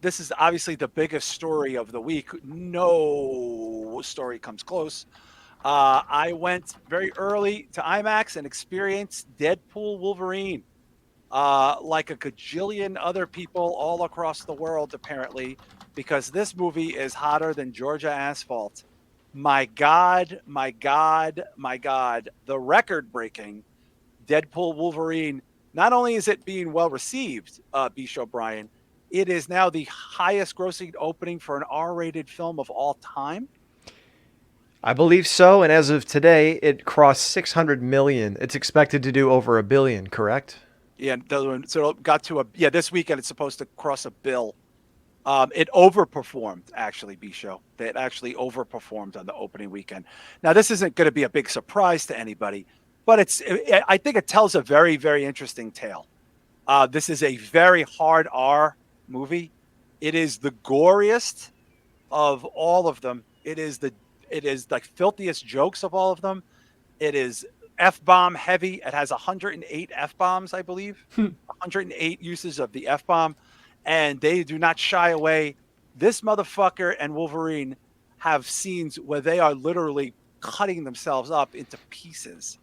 this is obviously the biggest story of the week. No story comes close. I went very early to IMAX and experienced Deadpool Wolverine, like a gajillion other people all across the world, apparently, because this movie is hotter than Georgia asphalt. My God, my God, my God. The record breaking Deadpool Wolverine. Not only is it being well received, Bish O'Brien, it is now the highest grossing opening for an R rated film of all time. I believe so, and as of today, it crossed 600 million. It's expected to do over a billion, correct? Yeah, so it got to this weekend it's supposed to cross a bill. It overperformed, actually, B-Show. It actually overperformed on the opening weekend. Now, this isn't going to be a big surprise to anybody, but I think it tells a very, very interesting tale. This is a very hard R movie. It is the goriest of all of them. It is like filthiest jokes of all of them. It is F bomb heavy. It has 108 F bombs, I believe, 108 uses of the F bomb, and they do not shy away. This motherfucker and Wolverine have scenes where they are literally cutting themselves up into pieces.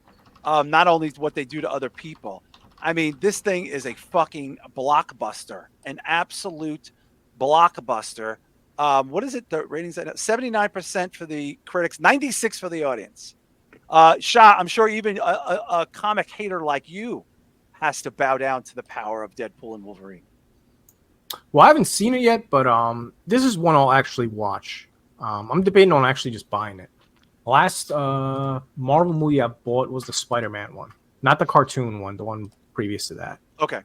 Not only what they do to other people. I mean, this thing is a fucking blockbuster, an absolute blockbuster. What is it? The ratings 79% for the critics, 96 for the audience. Shah, I'm sure even a comic hater like you has to bow down to the power of Deadpool and Wolverine. Well, I haven't seen it yet, but this is one I'll actually watch. I'm debating on actually just buying it. Last Marvel movie I bought was the Spider-Man one, not the cartoon one, the one previous to that. Okay.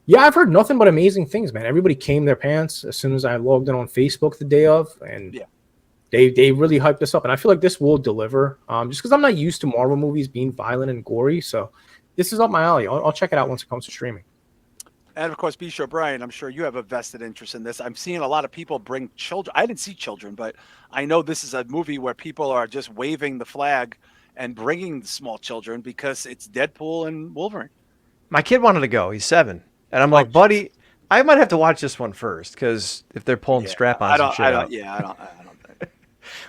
Yeah, I've heard nothing but amazing things, man. Everybody came their pants as soon as I logged in on Facebook the day of, and yeah, they really hyped this up. And I feel like this will deliver, just because I'm not used to Marvel movies being violent and gory. So this is up my alley. I'll check it out once it comes to streaming. And of course, Bish O'Brien, I'm sure you have a vested interest in this. I'm seeing a lot of people bring children. I didn't see children, but I know this is a movie where people are just waving the flag and bringing the small children because it's Deadpool and Wolverine. My kid wanted to go. He's 7. And I'm like, buddy, I might have to watch this one first because if they're pulling strap-ons and shit out. Yeah, I don't think.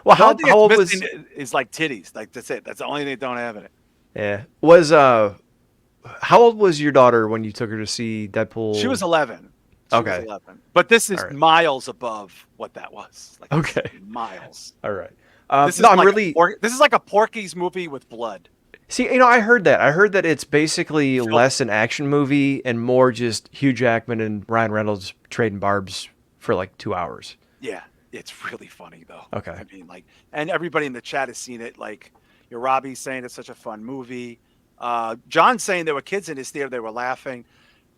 Well, how old was... Is like titties. Like, that's it. That's the only thing they don't have in it. Yeah. How old was your daughter when you took her to see Deadpool? She was 11. Okay. Was 11. But this is miles above what that was. Like, okay. Miles. All right. This is like a Porky's movie with blood. See, I heard that. I heard that it's basically less an action movie and more just Hugh Jackman and Ryan Reynolds trading barbs for like 2 hours. Yeah, it's really funny though. Okay. I mean, like, and everybody in the chat has seen it. Like, your Robbie's saying it's such a fun movie. John's saying there were kids in his theater, they were laughing.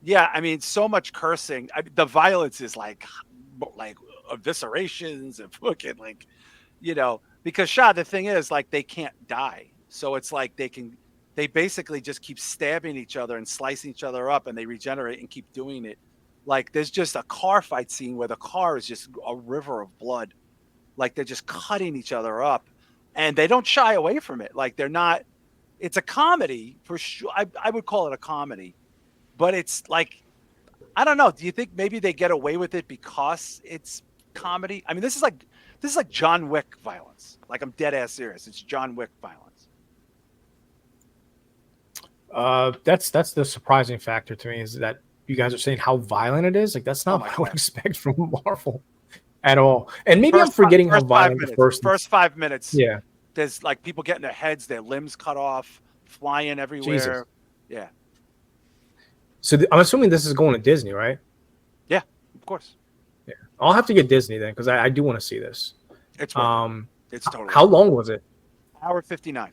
Yeah, I mean, so much cursing. the violence is like eviscerations and fucking like, because Shah, the thing is, like, they can't die. So it's like they basically just keep stabbing each other and slicing each other up, and they regenerate and keep doing it. Like, there's just a car fight scene where the car is just a river of blood. Like, they're just cutting each other up, and they don't shy away from it. Like, they're not. It's a comedy for sure. I would call it a comedy, but it's like, I don't know. Do you think maybe they get away with it because it's comedy? I mean, this is like John Wick violence. Like, I'm dead ass serious. It's John Wick violence. That's the surprising factor to me, is that you guys are saying how violent it is. Like, that's not what I would expect from Marvel at all. And maybe I'm forgetting how violent the first 5 minutes. Yeah. There's like people getting their heads, their limbs cut off, flying everywhere. Jesus. Yeah. So I'm assuming this is going to Disney, right? Yeah, of course. Yeah. I'll have to get Disney then, because I do want to see this. It's totally. How long was it? Hour 59.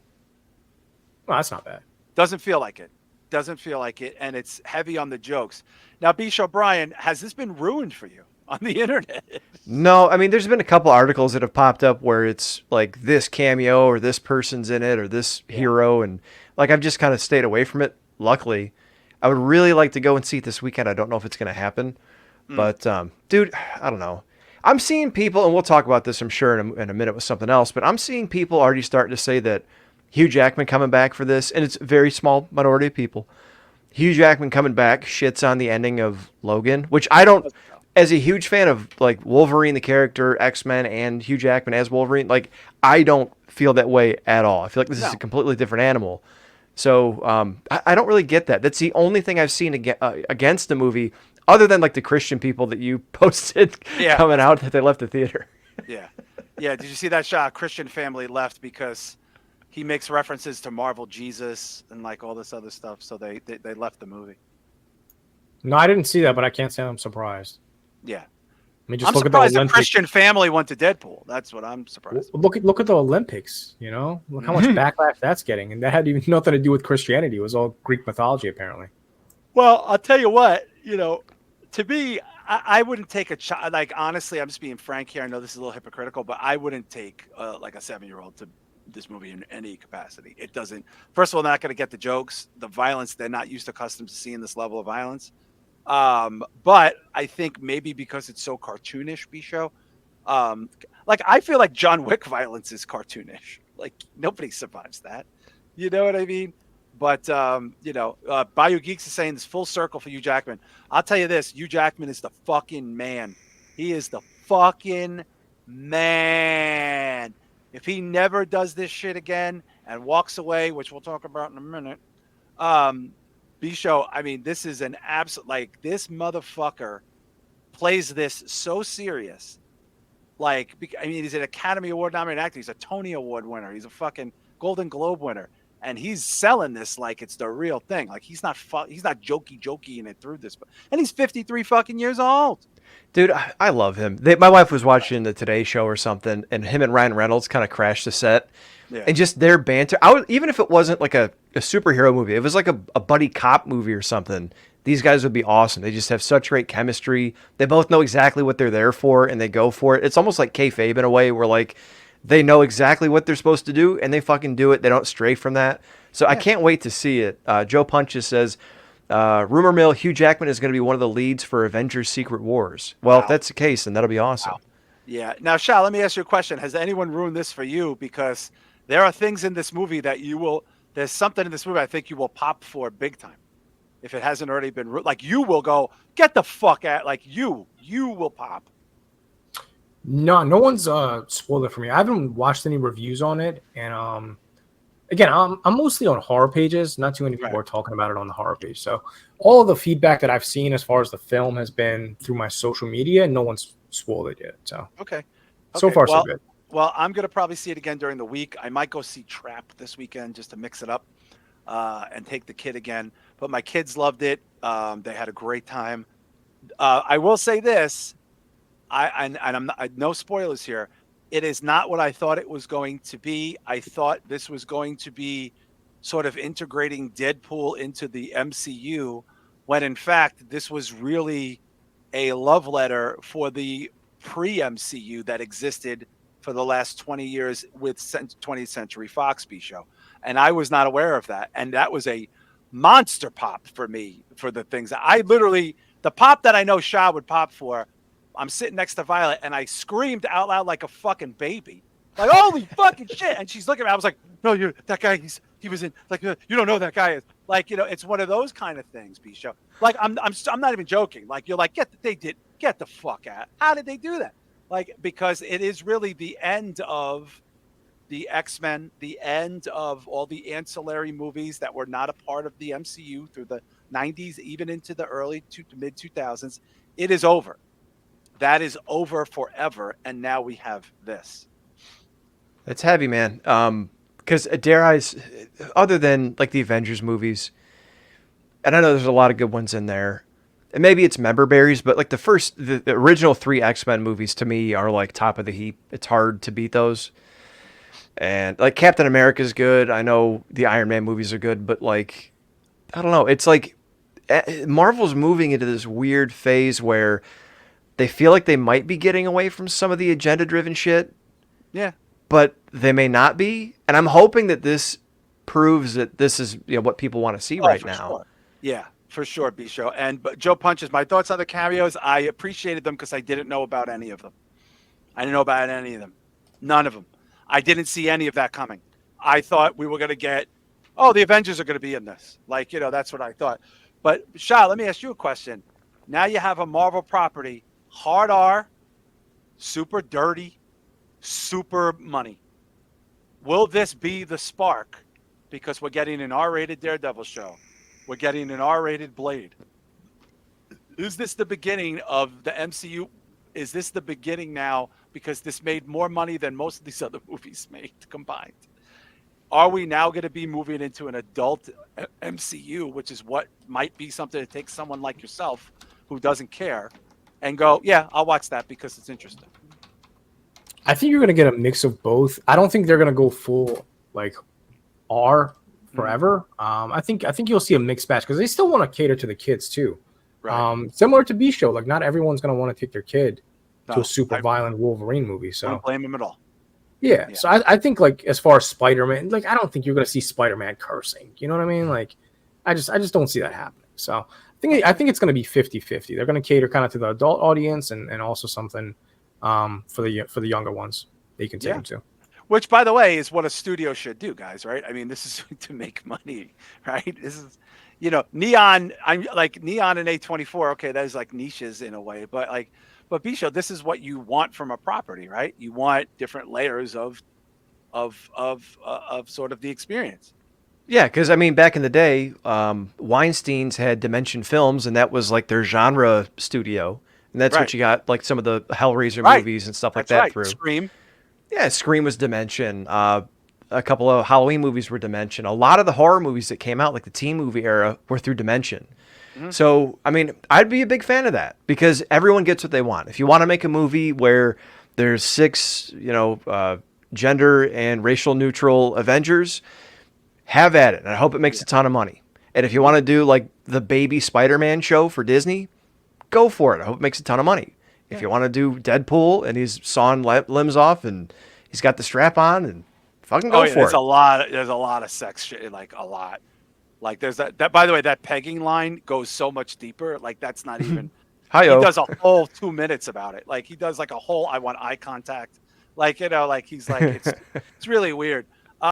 Well, that's not bad. Doesn't feel like it. And it's heavy on the jokes. Now, Bish O'Brien, has this been ruined for you on the internet? No, I mean, there's been a couple articles that have popped up where it's like this cameo or this person's in it or this hero. And like, I've just kind of stayed away from it. Luckily, I would really like to go and see it this weekend. I don't know if it's going to happen, but dude, I don't know. I'm seeing people, and we'll talk about this, I'm sure, in a minute with something else, but I'm seeing people already starting to say that Hugh Jackman coming back for this, and it's a very small minority of people. Hugh Jackman coming back shits on the ending of Logan, which I don't. as a huge fan of like Wolverine, the character, X-Men, and Hugh Jackman as Wolverine, like I don't feel that way at all. I feel like this is a No. completely different animal. So I don't really get that. That's the only thing I've seen against the movie, other than like the Christian people that you posted Yeah. coming out that they left the theater. Yeah. Yeah. Did you see that shot? Christian family left because he makes references to Marvel Jesus and like all this other stuff. So they left the movie. No, I didn't see that, but I can't say I'm surprised. Yeah. I mean, just I'm look at the surprised the Olympics. Christian family went to Deadpool. That's what I'm surprised. Look at the Olympics. You know, look how much backlash that's getting, and that had even nothing to do with Christianity. It was all Greek mythology, apparently. Well, I'll tell you what, to me, I wouldn't take a child. Like, honestly, I'm just being frank here. I know this is a little hypocritical, but I wouldn't take like a 7-year-old to this movie in any capacity. It doesn't, first of all, they're not going to get the jokes, the violence. They're not used to accustomed to seeing this level of violence. But I think maybe because it's so cartoonish, B-show, like I feel like John Wick violence is cartoonish. Like nobody survives that. You know what I mean? But Bayou Geeks is saying this full circle for Hugh Jackman. I'll tell you this: Hugh Jackman is the fucking man. He is the fucking man. If he never does this shit again and walks away, which we'll talk about in a minute, B-show. I mean, this is an absolute, like, this motherfucker plays this so serious. Like, I mean, he's an Academy Award nominated actor. He's a Tony Award winner. He's a fucking Golden Globe winner. And he's selling this like it's the real thing. Like he's not jokey in it through this. And he's 53 fucking years old. Dude, I love him. My wife was watching the Today Show or something, and him and Ryan Reynolds kind of crashed the set. Yeah. And just their banter. Even if it wasn't like a superhero movie, if it was like a buddy cop movie or something, these guys would be awesome. They just have such great chemistry. They both know exactly what they're there for, and they go for it. It's almost like kayfabe in a way, where like they know exactly what they're supposed to do, and they fucking do it. They don't stray from that. So I can't wait to see it. Joe Punches says, rumor mill, Hugh Jackman is going to be one of the leads for Avengers Secret Wars. Well, if that's the case, then that'll be awesome. Wow. Yeah. Now, Shah, let me ask you a question. Has anyone ruined this for you? Because there are things in this movie that there's something in this movie I think you will pop for big time. If it hasn't already been, like you will go, get the fuck out. Like you will pop. No one's spoiled it for me. I haven't watched any reviews on it, and again, I'm mostly on horror pages. Not too many people are talking about it on the horror page. So all of the feedback that I've seen as far as the film has been through my social media, and no one's spoiled it yet. So so far so good. Well, I'm gonna probably see it again during the week. I might go see Trap this weekend just to mix it up and take the kid again. But my kids loved it. They had a great time. I will say this. I'm not, no spoilers here. It is not what I thought it was going to be. I thought this was going to be sort of integrating Deadpool into the MCU, when in fact this was really a love letter for the pre-MCU that existed for the last 20 years with 20th Century Fox show. And I was not aware of that. And that was a monster pop for me for the things that the pop that I know Shah would pop for. I'm sitting next to Violet and I screamed out loud like a fucking baby. Like, holy fucking shit. And she's looking at me. I was like, no, that guy, he was in, like, you don't know that guy is. Like, it's one of those kind of things, B-show. Like, I'm not even joking. Like, you're like, get the fuck out. How did they do that? Like, because it is really the end of the X-Men, the end of all the ancillary movies that were not a part of the MCU through the 90s, even into the early to mid 2000s. It is over. That is over forever. And now we have this. It's heavy, man. Because other than like the Avengers movies, and I know there's a lot of good ones in there, and maybe it's member berries, but like the original 3 X-Men movies to me are like top of the heap. It's hard to beat those. And like Captain America's good. I know the Iron Man movies are good, but like, I don't know. It's like Marvel's moving into this weird phase where they feel like they might be getting away from some of the agenda-driven shit. Yeah. But they may not be. And I'm hoping that this proves that this is what people want to see right now. Sure. Yeah, for sure, B-show. But Joe Punches, my thoughts on the cameos, I appreciated them because I didn't know about any of them. I didn't know about any of them. None of them. I didn't see any of that coming. I thought we were going to get, the Avengers are going to be in this. Like, that's what I thought. But, Shah, let me ask you a question. Now you have a Marvel property hard R, super dirty, super money. Will this be the spark? Because we're getting an R-rated Daredevil show. We're getting an R-rated Blade. Is this the beginning of the MCU? Is this the beginning now? Because this made more money than most of these other movies made combined. Are we now going to be moving into an adult MCU, which is what might be something to take someone like yourself who doesn't care and go, yeah, I'll watch that because it's interesting. I think you're going to get a mix of both. I don't think they're going to go full like R forever. I think you'll see a mixed batch because they still want to cater to the kids too. Right. Similar to B Show, like not everyone's going to want to take their kid to No, a super violent Wolverine movie. I So don't blame him at all. yeah. Yeah. So I think like as far as Spider-Man, like I don't think you're going to see Spider-Man cursing. You know what I mean? Like I just don't see that happening. So I think it's going to be 50-50. They're going to cater kind of to the adult audience and also something for the younger ones they can take them to. Which, by the way, is what a studio should do, guys. Right? I mean, this is to make money, right? This is, Neon. I'm like Neon and A24. Okay, that is like niches in a way, but Bisho, this is what you want from a property, right? You want different layers of sort of the experience. Yeah, because I mean, back in the day, Weinstein's had Dimension Films, and that was like their genre studio, and that's what you got, like some of the Hellraiser movies and stuff like that through. Scream. Yeah, Scream was Dimension. A couple of Halloween movies were Dimension. A lot of the horror movies that came out, like the teen movie era, were through Dimension. Mm-hmm. So, I mean, I'd be a big fan of that because everyone gets what they want. If you want to make a movie where there's 6, gender and racial neutral Avengers, have at it. And I hope it makes a ton of money. And if you want to do like the baby Spider-Man show for Disney, go for it. I hope it makes a ton of money. If you want to do Deadpool and he's sawing limbs off and he's got the strap on and fucking go for it. There's a lot of sex shit, like a lot. Like there's that by the way, that pegging line goes so much deeper. Like that's not even Hi-yo. He does a whole 2 minutes about it. Like he does like a whole I want eye contact. Like, like he's like it's really weird.